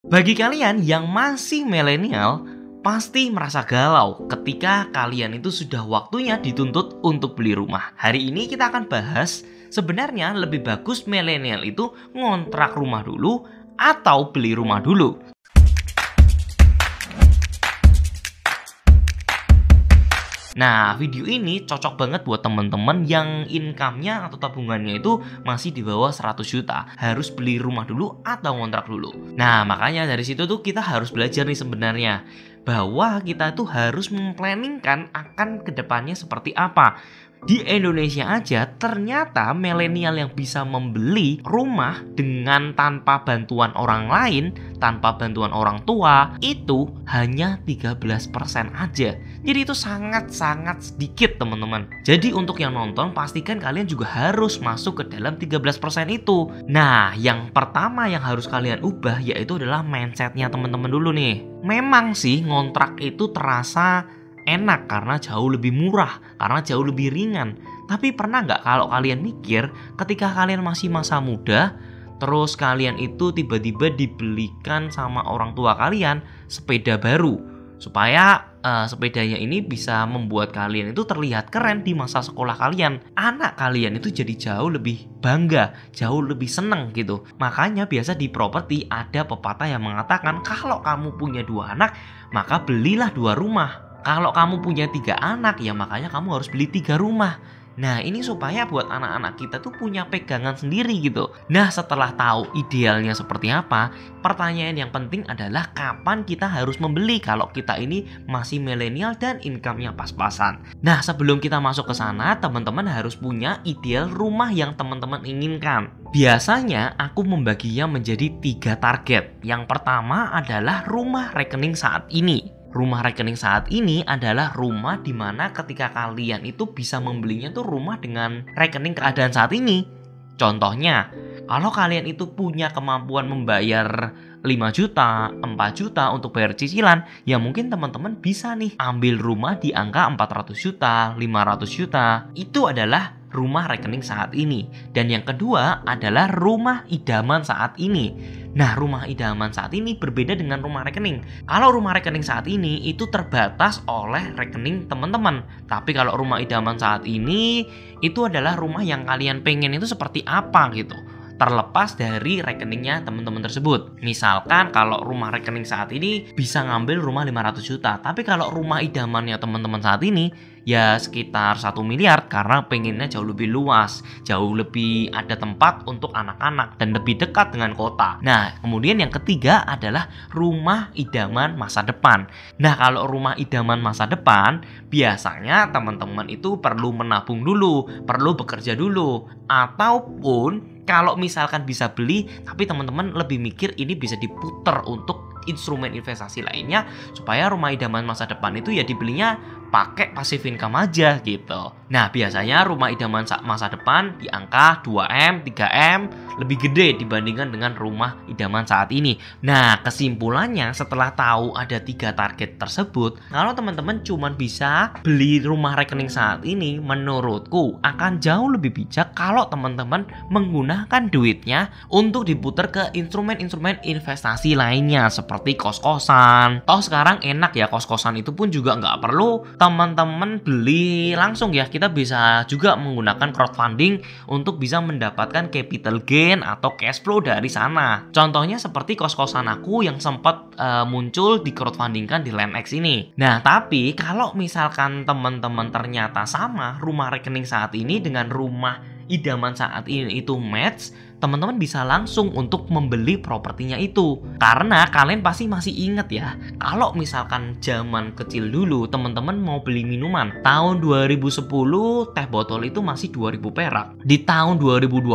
Bagi kalian yang masih milenial, pasti merasa galau ketika kalian itu sudah waktunya dituntut untuk beli rumah. Hari ini kita akan bahas sebenarnya lebih bagus milenial itu ngontrak rumah dulu atau beli rumah dulu. Nah, video ini cocok banget buat temen-temen yang income-nya atau tabungannya itu masih di bawah 100 juta. Harus beli rumah dulu atau ngontrak dulu. Nah, makanya dari situ tuh kita harus belajar nih sebenarnya bahwa kita tuh harus memplanningkan akan kedepannya seperti apa. Di Indonesia aja ternyata milenial yang bisa membeli rumah dengan tanpa bantuan orang lain, tanpa bantuan orang tua, itu hanya 13% aja. Jadi itu sangat-sangat sedikit teman-teman. Jadi untuk yang nonton pastikan kalian juga harus masuk ke dalam 13% itu. Nah, yang pertama yang harus kalian ubah yaitu adalah mindsetnya teman-teman dulu nih. Memang sih ngontrak itu terasa enak karena jauh lebih murah, karena jauh lebih ringan. Tapi pernah nggak kalau kalian mikir ketika kalian masih masa muda, terus kalian itu tiba-tiba dibelikan sama orang tua kalian sepeda baru, supaya sepedanya ini bisa membuat kalian itu terlihat keren di masa sekolah kalian. Anak kalian itu jadi jauh lebih bangga, jauh lebih seneng gitu. Makanya biasa di properti ada pepatah yang mengatakan kalau kamu punya 2 anak, maka belilah 2 rumah. Kalau kamu punya 3 anak, ya makanya kamu harus beli 3 rumah. Nah, ini supaya buat anak-anak kita tuh punya pegangan sendiri gitu. Nah, setelah tahu idealnya seperti apa, pertanyaan yang penting adalah kapan kita harus membeli kalau kita ini masih milenial dan income-nya pas-pasan. Nah, sebelum kita masuk ke sana, teman-teman harus punya ideal rumah yang teman-teman inginkan. Biasanya aku membaginya menjadi 3 target. Yang pertama adalah rumah rekening saat ini. Rumah rekening saat ini adalah rumah di mana ketika kalian itu bisa membelinya tuh rumah dengan rekening keadaan saat ini. Contohnya, kalau kalian itu punya kemampuan membayar 5 juta, 4 juta untuk bayar cicilan, ya mungkin teman-teman bisa nih ambil rumah di angka 400 juta, 500 juta. Itu adalah rumah rekening saat ini. Dan yang kedua adalah rumah idaman saat ini. Nah, rumah idaman saat ini berbeda dengan rumah rekening. Kalau rumah rekening saat ini itu terbatas oleh rekening teman-teman. Tapi kalau rumah idaman saat ini itu adalah rumah yang kalian pengen itu seperti apa gitu. Terlepas dari rekeningnya teman-teman tersebut. Misalkan kalau rumah rekening saat ini bisa ngambil rumah 500 juta. Tapi kalau rumah idamannya teman-teman saat ini ya sekitar 1 miliar karena pengennya jauh lebih luas, jauh lebih ada tempat untuk anak-anak dan lebih dekat dengan kota. Nah, kemudian yang ketiga adalah rumah idaman masa depan. Nah, kalau rumah idaman masa depan biasanya teman-teman itu perlu menabung dulu, perlu bekerja dulu, ataupun kalau misalkan bisa beli, tapi teman-teman lebih mikir ini bisa diputar untuk instrumen investasi lainnya supaya rumah idaman masa depan itu ya dibelinya pakai passive income aja gitu. Nah, biasanya rumah idaman masa depan di angka 2M, 3M lebih gede dibandingkan dengan rumah idaman saat ini. Nah, kesimpulannya setelah tahu ada 3 target tersebut, kalau teman-teman cuma bisa beli rumah rekening saat ini, menurutku akan jauh lebih bijak kalau teman-teman menggunakan duitnya untuk diputar ke instrumen-instrumen investasi lainnya seperti kos-kosan. Toh sekarang enak ya, kos-kosan itu pun juga nggak perlu teman-teman beli langsung ya. Kita bisa juga menggunakan crowdfunding untuk bisa mendapatkan capital gain atau cash flow dari sana. Contohnya seperti kos-kosan aku yang sempat muncul di crowdfundingkan di LandX ini. Nah, tapi kalau misalkan teman-teman ternyata sama rumah rekening saat ini dengan rumah idaman saat ini itu match, teman-teman bisa langsung untuk membeli propertinya itu. Karena kalian pasti masih inget ya, kalau misalkan zaman kecil dulu teman-teman mau beli minuman, tahun 2010 teh botol itu masih 2000 perak. Di tahun 2020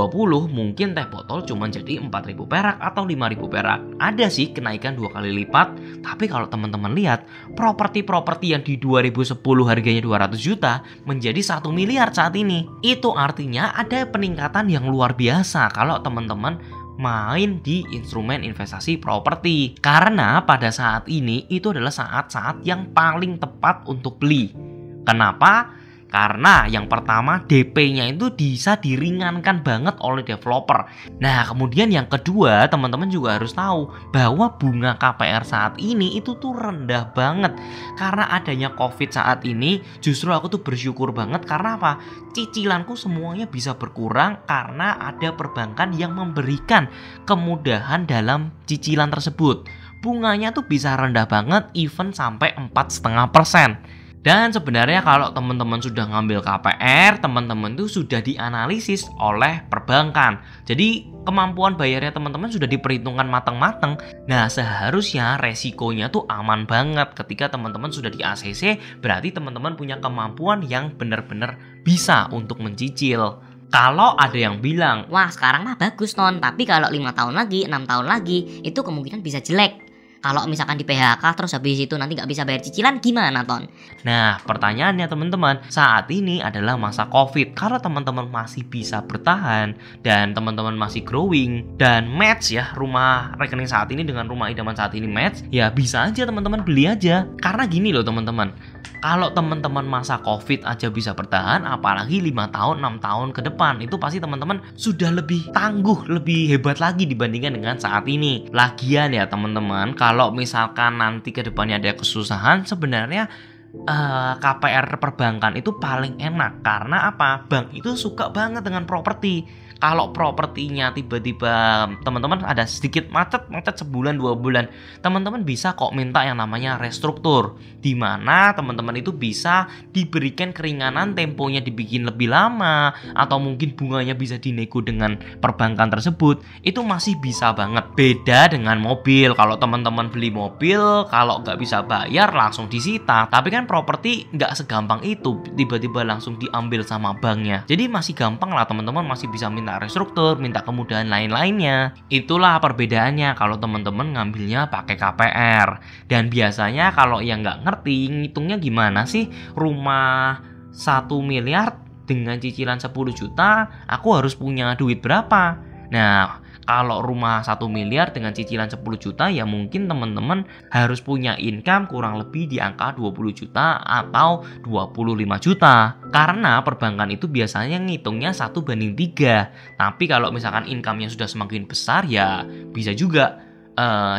mungkin teh botol cuma jadi 4000 perak atau 5000 perak. Ada sih kenaikan 2 kali lipat. Tapi kalau teman-teman lihat, properti-properti yang di 2010 harganya 200 juta menjadi 1 miliar saat ini. Itu artinya ada peningkatan yang luar biasa kalau teman-teman main di instrumen investasi properti. Karena pada saat ini itu adalah saat-saat yang paling tepat untuk beli. Kenapa? Karena yang pertama DP-nya itu bisa diringankan banget oleh developer. Nah, kemudian yang kedua, teman-teman juga harus tahu bahwa bunga KPR saat ini itu tuh rendah banget. Karena adanya COVID saat ini, justru aku tuh bersyukur banget karena apa? Cicilanku semuanya bisa berkurang karena ada perbankan yang memberikan kemudahan dalam cicilan tersebut. Bunganya tuh bisa rendah banget, even sampai 4,5%. Dan sebenarnya kalau teman-teman sudah ngambil KPR, teman-teman tuh sudah dianalisis oleh perbankan. Jadi kemampuan bayarnya teman-teman sudah diperhitungkan matang-matang. Nah, seharusnya resikonya tuh aman banget ketika teman-teman sudah di ACC, berarti teman-teman punya kemampuan yang benar-benar bisa untuk mencicil. Kalau ada yang bilang, wah sekarang mah bagus Ton, tapi kalau 5 tahun lagi, 6 tahun lagi, itu kemungkinan bisa jelek. Kalau misalkan di PHK terus habis itu nanti nggak bisa bayar cicilan gimana Ton? Nah, pertanyaannya teman-teman, saat ini adalah masa COVID. Kalau teman-teman masih bisa bertahan dan teman-teman masih growing dan match ya rumah rekening saat ini dengan rumah idaman saat ini match, ya bisa aja teman-teman beli aja. Karena gini loh teman-teman, kalau teman-teman masa COVID aja bisa bertahan, apalagi 5 tahun, 6 tahun ke depan, itu pasti teman-teman sudah lebih tangguh, lebih hebat lagi dibandingkan dengan saat ini. Lagian ya teman-teman, kalau misalkan nanti ke depannya ada kesusahan, sebenarnya KPR perbankan itu paling enak. Karena apa? Bank itu suka banget dengan properti. Kalau propertinya tiba-tiba teman-teman ada sedikit macet sebulan 2 bulan, teman-teman bisa kok minta yang namanya restruktur, di mana teman-teman itu bisa diberikan keringanan, temponya dibikin lebih lama, atau mungkin bunganya bisa dinego dengan perbankan tersebut. Itu masih bisa banget. Beda dengan mobil. Kalau teman-teman beli mobil, kalau nggak bisa bayar langsung disita. Tapi kan properti nggak segampang itu tiba-tiba langsung diambil sama banknya. Jadi masih gampang lah, teman-teman masih bisa minta restruktur, minta kemudahan lain-lainnya. Itulah perbedaannya kalau teman-teman ngambilnya pakai KPR. Dan biasanya kalau yang nggak ngerti ngitungnya gimana sih, rumah 1 miliar dengan cicilan 10 juta, aku harus punya duit berapa? Nah, kalau rumah 1 miliar dengan cicilan 10 juta, ya mungkin teman-teman harus punya income kurang lebih di angka 20 juta atau 25 juta. Karena perbankan itu biasanya ngitungnya 1:3. Tapi kalau misalkan income-nya sudah semakin besar, ya bisa juga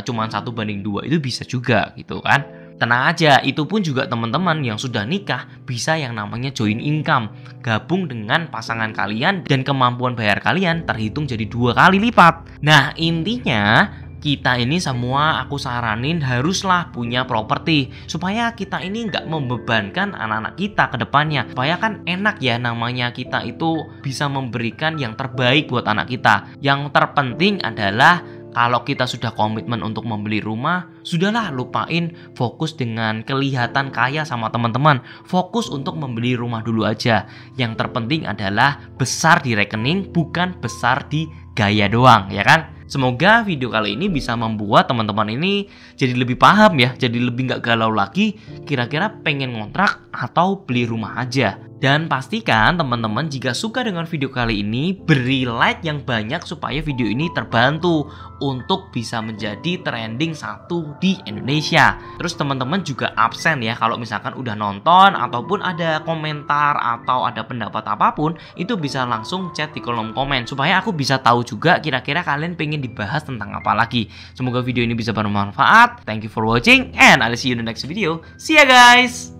cuman 1:2 itu bisa juga gitu kan. Tenang aja, itu pun juga teman-teman yang sudah nikah bisa yang namanya joint income, gabung dengan pasangan kalian dan kemampuan bayar kalian terhitung jadi 2 kali lipat. Nah, intinya kita ini semua aku saranin haruslah punya properti supaya kita ini nggak membebankan anak-anak kita ke depannya. Supaya kan enak ya, namanya kita itu bisa memberikan yang terbaik buat anak kita. Yang terpenting adalah kalau kita sudah komitmen untuk membeli rumah, sudahlah lupain fokus dengan kelihatan kaya sama teman-teman. Fokus untuk membeli rumah dulu aja. Yang terpenting adalah besar di rekening, bukan besar di gaya doang, ya kan? Semoga video kali ini bisa membuat teman-teman ini jadi lebih paham ya, jadi lebih nggak galau lagi kira-kira pengen ngontrak atau beli rumah aja. Dan pastikan teman-teman jika suka dengan video kali ini, beri like yang banyak supaya video ini terbantu untuk bisa menjadi trending 1 di Indonesia. Terus teman-teman juga absen ya kalau misalkan udah nonton ataupun ada komentar atau ada pendapat apapun, itu bisa langsung chat di kolom komen supaya aku bisa tahu juga kira-kira kalian pengen dibahas tentang apa lagi. Semoga video ini bisa bermanfaat. Thank you for watching and I'll see you in the next video. See ya guys!